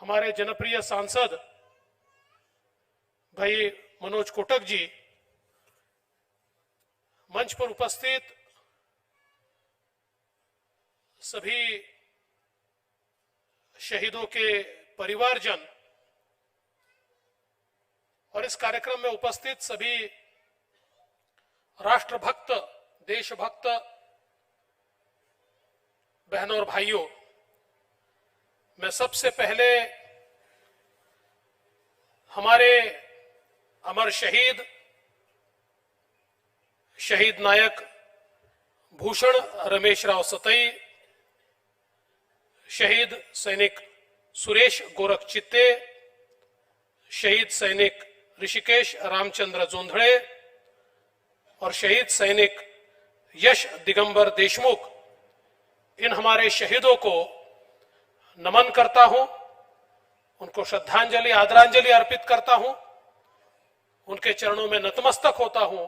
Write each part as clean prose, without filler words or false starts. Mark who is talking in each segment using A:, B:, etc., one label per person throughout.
A: हमारे जनप्रिय सांसद भाई मनोज कोटक जी, मंच पर उपस्थित सभी शहीदों के परिवारजन और इस कार्यक्रम में उपस्थित सभी राष्ट्रभक्त, देशभक्त बहनों और भाइयों, मैं सबसे पहले हमारे अमर शहीद नायक भूषण रमेशराव सतई, शहीद सैनिक सुरेश गोरख चित्ते, शहीद सैनिक ऋषिकेश रामचंद्र जोंधड़े और शहीद सैनिक यश दिगंबर देशमुख, इन हमारे शहीदों को नमन करता हूं, उनको श्रद्धांजलि आदरांजलि अर्पित करता हूं, उनके चरणों में नतमस्तक होता हूं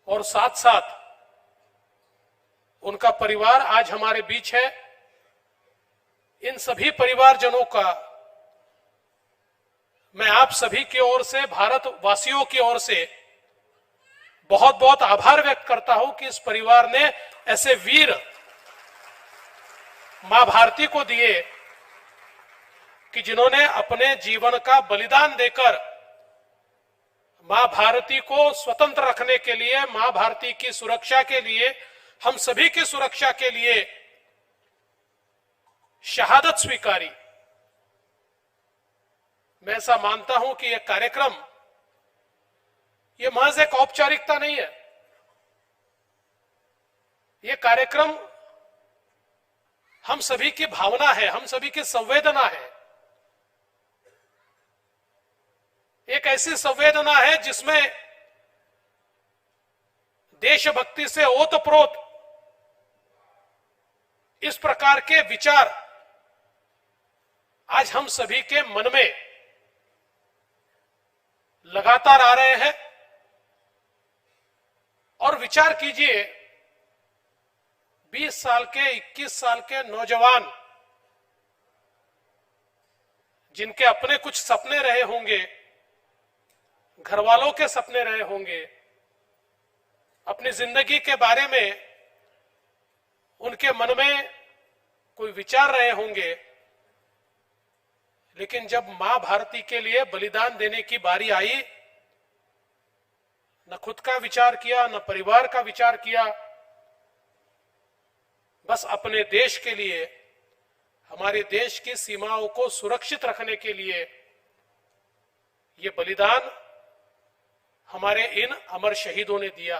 A: और साथ साथ उनका परिवार आज हमारे बीच है। इन सभी परिवारजनों का मैं आप सभी की ओर से, भारतवासियों की ओर से बहुत बहुत आभार व्यक्त करता हूं कि इस परिवार ने ऐसे वीर मां भारती को दिए कि जिन्होंने अपने जीवन का बलिदान देकर मां भारती को स्वतंत्र रखने के लिए, मां भारती की सुरक्षा के लिए, हम सभी की सुरक्षा के लिए शहादत स्वीकारी। मैं ऐसा मानता हूं कि यह कार्यक्रम यह महज एक औपचारिकता नहीं है, यह कार्यक्रम हम सभी की भावना है, हम सभी की संवेदना है। एक ऐसी संवेदना है जिसमें देशभक्ति से ओतप्रोत इस प्रकार के विचार आज हम सभी के मन में लगातार आ रहे हैं। और विचार कीजिए, 20 साल के, 21 साल के नौजवान जिनके अपने कुछ सपने रहे होंगे, घर वालों के सपने रहे होंगे, अपनी जिंदगी के बारे में उनके मन में कोई विचार रहे होंगे, लेकिन जब मां भारती के लिए बलिदान देने की बारी आई, न खुद का विचार किया, न परिवार का विचार किया, बस अपने देश के लिए, हमारे देश की सीमाओं को सुरक्षित रखने के लिए ये बलिदान हमारे इन अमर शहीदों ने दिया।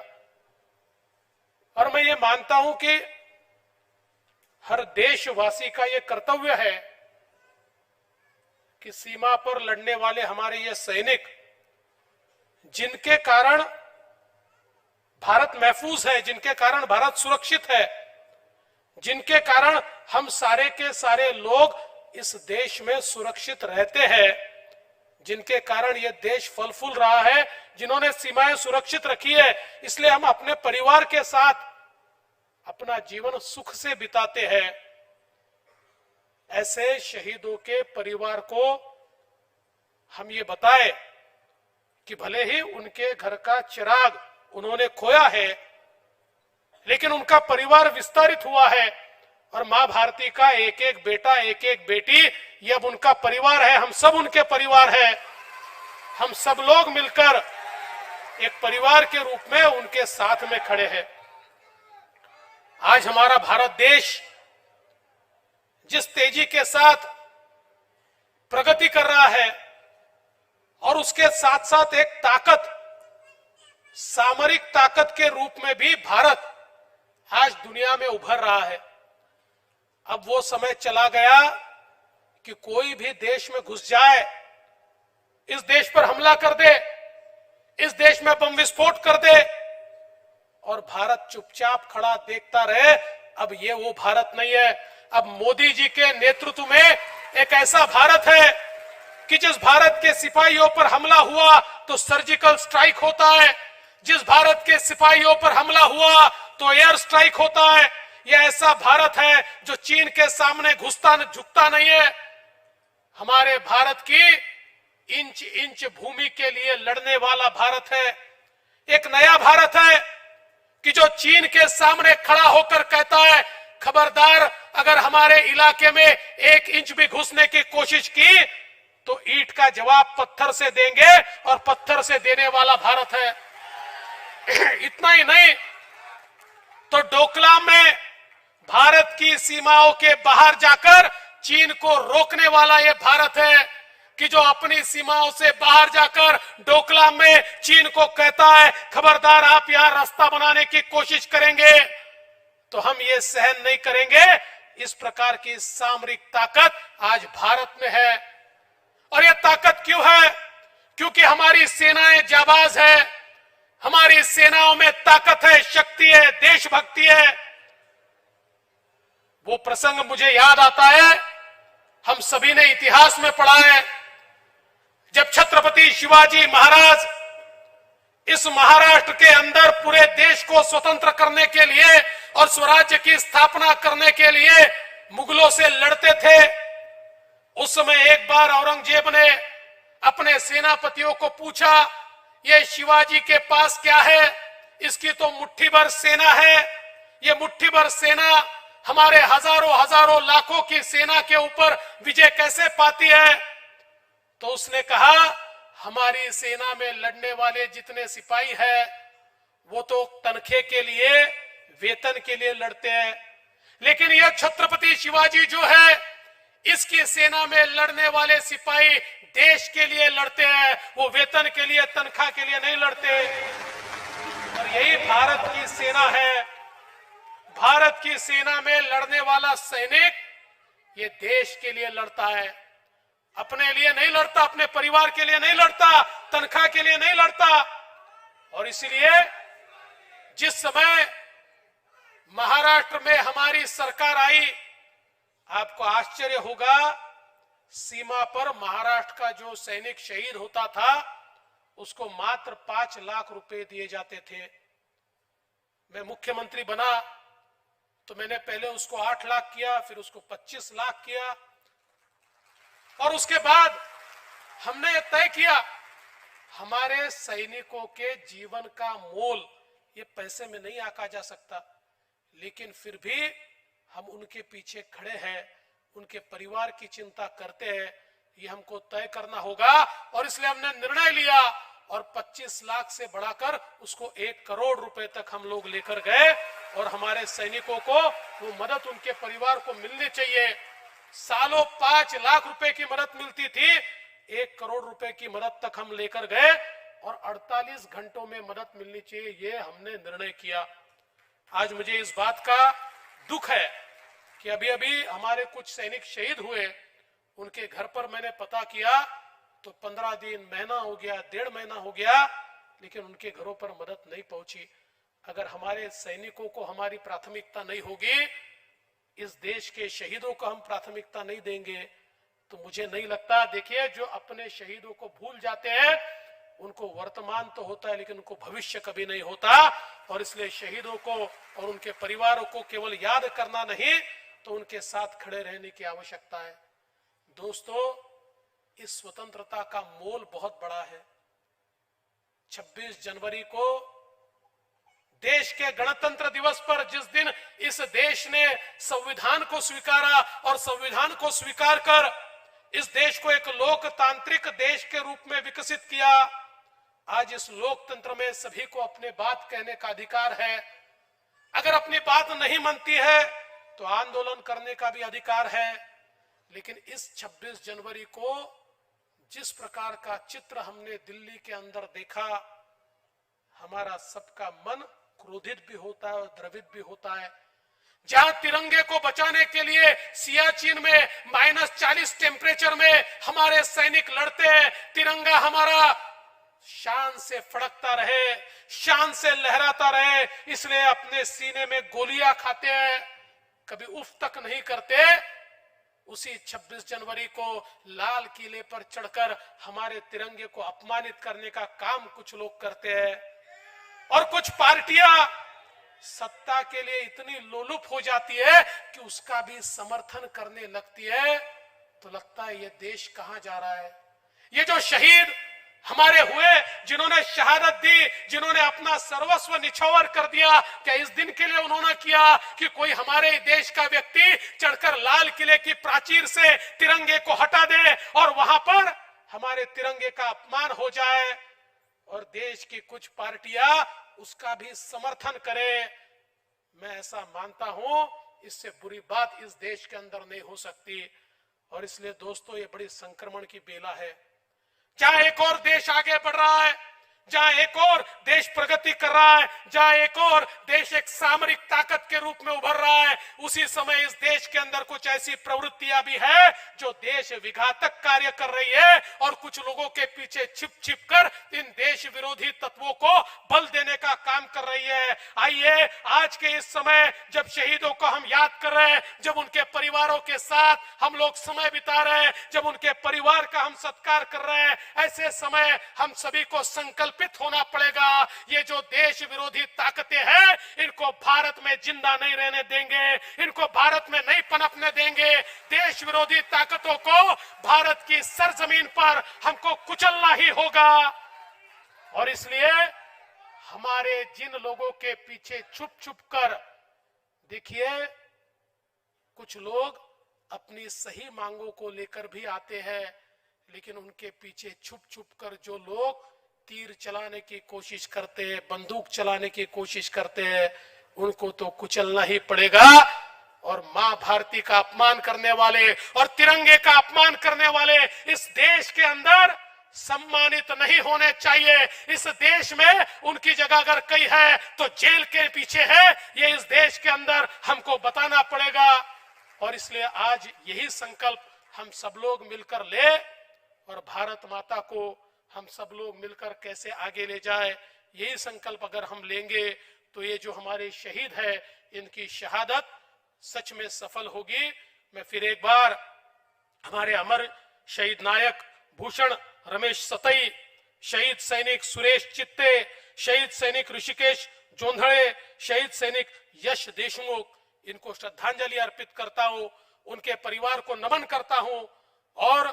A: और मैं ये मानता हूं कि हर देशवासी का ये कर्तव्य है कि सीमा पर लड़ने वाले हमारे ये सैनिक, जिनके कारण भारत महफूज है, जिनके कारण भारत सुरक्षित है, जिनके कारण हम सारे के सारे लोग इस देश में सुरक्षित रहते हैं, जिनके कारण यह देश फल फूल रहा है, जिन्होंने सीमाएं सुरक्षित रखी है, इसलिए हम अपने परिवार के साथ अपना जीवन सुख से बिताते हैं। ऐसे शहीदों के परिवार को हम ये बताएं कि भले ही उनके घर का चिराग उन्होंने खोया है, लेकिन उनका परिवार विस्तारित हुआ है और मां भारती का एक एक बेटा, एक एक बेटी, ये अब उनका परिवार है। हम सब उनके परिवार हैं। हम सब लोग मिलकर एक परिवार के रूप में उनके साथ में खड़े हैं। आज हमारा भारत देश जिस तेजी के साथ प्रगति कर रहा है और उसके साथ साथ एक ताकत, सामरिक ताकत के रूप में भी भारत आज दुनिया में उभर रहा है। अब वो समय चला गया कि कोई भी देश में घुस जाए, इस देश पर हमला कर दे, इस देश में बम विस्फोट कर दे और भारत चुपचाप खड़ा देखता रहे। अब ये वो भारत नहीं है। अब मोदी जी के नेतृत्व में एक ऐसा भारत है कि जिस भारत के सिपाहियों पर हमला हुआ तो सर्जिकल स्ट्राइक होता है, जिस भारत के सिपाहियों पर हमला हुआ तो एयर स्ट्राइक होता है। यह ऐसा भारत है जो चीन के सामने झुकता नहीं है। हमारे भारत की इंच इंच भूमि के लिए लड़ने वाला भारत है। एक नया भारत है कि जो चीन के सामने खड़ा होकर कहता है, खबरदार अगर हमारे इलाके में 1 इंच भी घुसने की कोशिश की तो ईंट का जवाब पत्थर से देंगे, और पत्थर से देने वाला भारत है। इतना ही नहीं तो डोकलाम में भारत की सीमाओं के बाहर जाकर चीन को रोकने वाला यह भारत है कि जो अपनी सीमाओं से बाहर जाकर डोकलाम में चीन को कहता है, खबरदार आप यहां रास्ता बनाने की कोशिश करेंगे तो हम ये सहन नहीं करेंगे। इस प्रकार की सामरिक ताकत आज भारत में है। और यह ताकत क्यों है? क्योंकि हमारी सेनाएं जाबाज है, हमारी सेनाओं में ताकत है, शक्ति है, देशभक्ति है। वो प्रसंग मुझे याद आता है, हम सभी ने इतिहास में पढ़ा है, जब छत्रपति शिवाजी महाराज इस महाराष्ट्र के अंदर पूरे देश को स्वतंत्र करने के लिए और स्वराज्य की स्थापना करने के लिए मुगलों से लड़ते थे, उस समय एक बार औरंगजेब ने अपने सेनापतियों को पूछा, ये शिवाजी के पास क्या है? इसकी तो मुट्ठी भर सेना है, ये मुट्ठी भर सेना हमारे हजारों हजारों लाखों की सेना के ऊपर विजय कैसे पाती है? तो उसने कहा, हमारी सेना में लड़ने वाले जितने सिपाही हैं वो तो तनखे के लिए, वेतन के लिए लड़ते हैं, लेकिन यह छत्रपति शिवाजी जो है, इसकी सेना में लड़ने वाले सिपाही देश के लिए लड़ते हैं, वो वेतन के लिए, तनख्वाह के लिए नहीं लड़ते। और यही भारत की सेना है। भारत की सेना में लड़ने वाला सैनिक ये देश के लिए लड़ता है, अपने लिए नहीं लड़ता, अपने परिवार के लिए नहीं लड़ता, तनख्वाह के लिए नहीं लड़ता। और इसलिए जिस समय महाराष्ट्र में हमारी सरकार आई, आपको आश्चर्य होगा, सीमा पर महाराष्ट्र का जो सैनिक शहीद होता था उसको मात्र 5 लाख रुपए दिए जाते थे। मैं मुख्यमंत्री बना तो मैंने पहले उसको 8 लाख किया, फिर उसको 25 लाख किया, और उसके बाद हमने तय किया हमारे सैनिकों के जीवन का मोल ये पैसे में नहीं आंका जा सकता, लेकिन फिर भी हम उनके पीछे खड़े हैं, उनके परिवार की चिंता करते हैं, ये हमको तय करना होगा। और इसलिए हमने निर्णय लिया और 25 लाख से बढ़ाकर उसको 1 करोड़ रुपए तक हम लोग लेकर गए, और हमारे सैनिकों को वो मदद उनके परिवार को मिलनी चाहिए। सालों 5 लाख रुपए की मदद मिलती थी, 1 करोड़ रुपए की मदद तक हम लेकर गए, और 48 घंटों में मदद मिलनी चाहिए, ये हमने निर्णय किया। आज मुझे इस बात का दुख है कि अभी अभी हमारे कुछ सैनिक शहीद हुए, उनके घर पर मैंने पता किया तो 15 दिन, महीना हो गया, 1.5 महीना हो गया, लेकिन उनके घरों पर मदद नहीं पहुंची। अगर हमारे सैनिकों को हमारी प्राथमिकता नहीं होगी, इस देश के शहीदों को हम प्राथमिकता नहीं देंगे, तो मुझे नहीं लगता। देखिए, जो अपने शहीदों को भूल जाते हैं उनको वर्तमान तो होता है लेकिन उनको भविष्य कभी नहीं होता। और इसलिए शहीदों को और उनके परिवारों को केवल याद करना नहीं, तो उनके साथ खड़े रहने की आवश्यकता है। दोस्तों, इस स्वतंत्रता का मोल बहुत बड़ा है। 26 जनवरी को देश के गणतंत्र दिवस पर, जिस दिन इस देश ने संविधान को स्वीकारा और संविधान को स्वीकार कर इस देश को एक लोकतांत्रिक देश के रूप में विकसित किया, आज इस लोकतंत्र में सभी को अपने बात कहने का अधिकार है। अगर अपनी बात नहीं मानती है तो आंदोलन करने का भी अधिकार है। लेकिन इस 26 जनवरी को जिस प्रकार का चित्र हमने दिल्ली के अंदर देखा, हमारा सबका मन क्रोधित भी होता है और द्रवित भी होता है। जहां तिरंगे को बचाने के लिए सियाचिन में -40 टेम्परेचर में हमारे सैनिक लड़ते हैं, तिरंगा हमारा शान से फड़कता रहे, शान से लहराता रहे, इसलिए अपने सीने में गोलियां खाते हैं, कभी उफ तक नहीं करते। उसी 26 जनवरी को लाल किले पर चढ़कर हमारे तिरंगे को अपमानित करने का काम कुछ लोग करते हैं। और कुछ पार्टियां सत्ता के लिए इतनी लोलुप हो जाती है कि उसका भी समर्थन करने लगती है। तो लगता है ये देश कहां जा रहा है। ये जो शहीद हमारे हुए, जिन्होंने शहादत दी, जिन्होंने अपना सर्वस्व निछावर कर दिया, क्या इस दिन के लिए उन्होंने किया कि कोई हमारे देश का व्यक्ति चढ़कर लाल किले की प्राचीर से तिरंगे को हटा दे और वहां पर हमारे तिरंगे का अपमान हो जाए और देश की कुछ पार्टियां उसका भी समर्थन करें। मैं ऐसा मानता हूं, इससे बुरी बात इस देश के अंदर नहीं हो सकती। और इसलिए दोस्तों, ये बड़ी संक्रमण की बेला है। जहां एक और देश आगे बढ़ रहा है, जहां एक और देश प्रगति कर रहा है, जहां एक और देश एक सामरिक ताकत के रूप में उभर रहा है, उसी समय इस देश के अंदर कुछ ऐसी प्रवृत्तियां भी है जो देश विघातक कार्य कर रही है और कुछ लोगों के पीछे छिप छिप कर इन देश विरोधी तत्वों को बल देने का काम कर रही है। आइए, आज के इस समय जब शहीदों को हम याद कर रहे हैं, जब उनके परिवारों के साथ हम लोग समय बिता रहे हैं, जब उनके परिवार का हम सत्कार कर रहे हैं, ऐसे समय हम सभी को संकल्प होना पड़ेगा। ये जो देश विरोधी ताकतें हैं, इनको भारत में जिंदा नहीं रहने देंगे, इनको भारत में नहीं पनपने देंगे। देश विरोधी ताकतों को भारत की सरजमीन पर हमको कुचलना ही होगा। और इसलिए हमारे जिन लोगों के पीछे छुप छुप कर, देखिए कुछ लोग अपनी सही मांगों को लेकर भी आते हैं, लेकिन उनके पीछे छुप छुप कर जो लोग तीर चलाने की कोशिश करते हैं, बंदूक चलाने की कोशिश करते हैं, उनको तो कुचलना ही पड़ेगा। और मां भारती का अपमान करने वाले और तिरंगे का अपमान करने वाले इस देश के अंदर सम्मानित नहीं होने चाहिए। इस देश में उनकी जगह अगर कहीं है तो जेल के पीछे है, ये इस देश के अंदर हमको बताना पड़ेगा। और इसलिए आज यही संकल्प हम सब लोग मिलकर ले और भारत माता को हम सब लोग मिलकर कैसे आगे ले जाए, यही संकल्प अगर हम लेंगे तो ये जो हमारे शहीद है, इनकी शहादत सच में सफल होगी। मैं फिर एक बार हमारे अमर शहीद नायक भूषण रमेश सतई, शहीद सैनिक सुरेश चित्ते, शहीद सैनिक ऋषिकेश जोंधड़े, शहीद सैनिक यश देशमुख, इनको श्रद्धांजलि अर्पित करता हूं, उनके परिवार को नमन करता हूं। और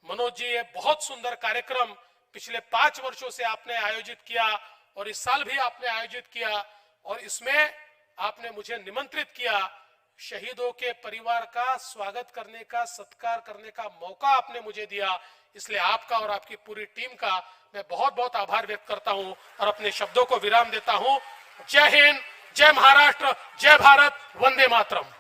A: मनोज जी, ये बहुत सुंदर कार्यक्रम पिछले 5 वर्षों से आपने आयोजित किया और इस साल भी आपने आयोजित किया और इसमें आपने मुझे निमंत्रित किया। शहीदों के परिवार का स्वागत करने का, सत्कार करने का मौका आपने मुझे दिया, इसलिए आपका और आपकी पूरी टीम का मैं बहुत बहुत आभार व्यक्त करता हूं और अपने शब्दों को विराम देता हूं। जय हिंद, जय महाराष्ट्र, जय भारत, वंदे मातरम।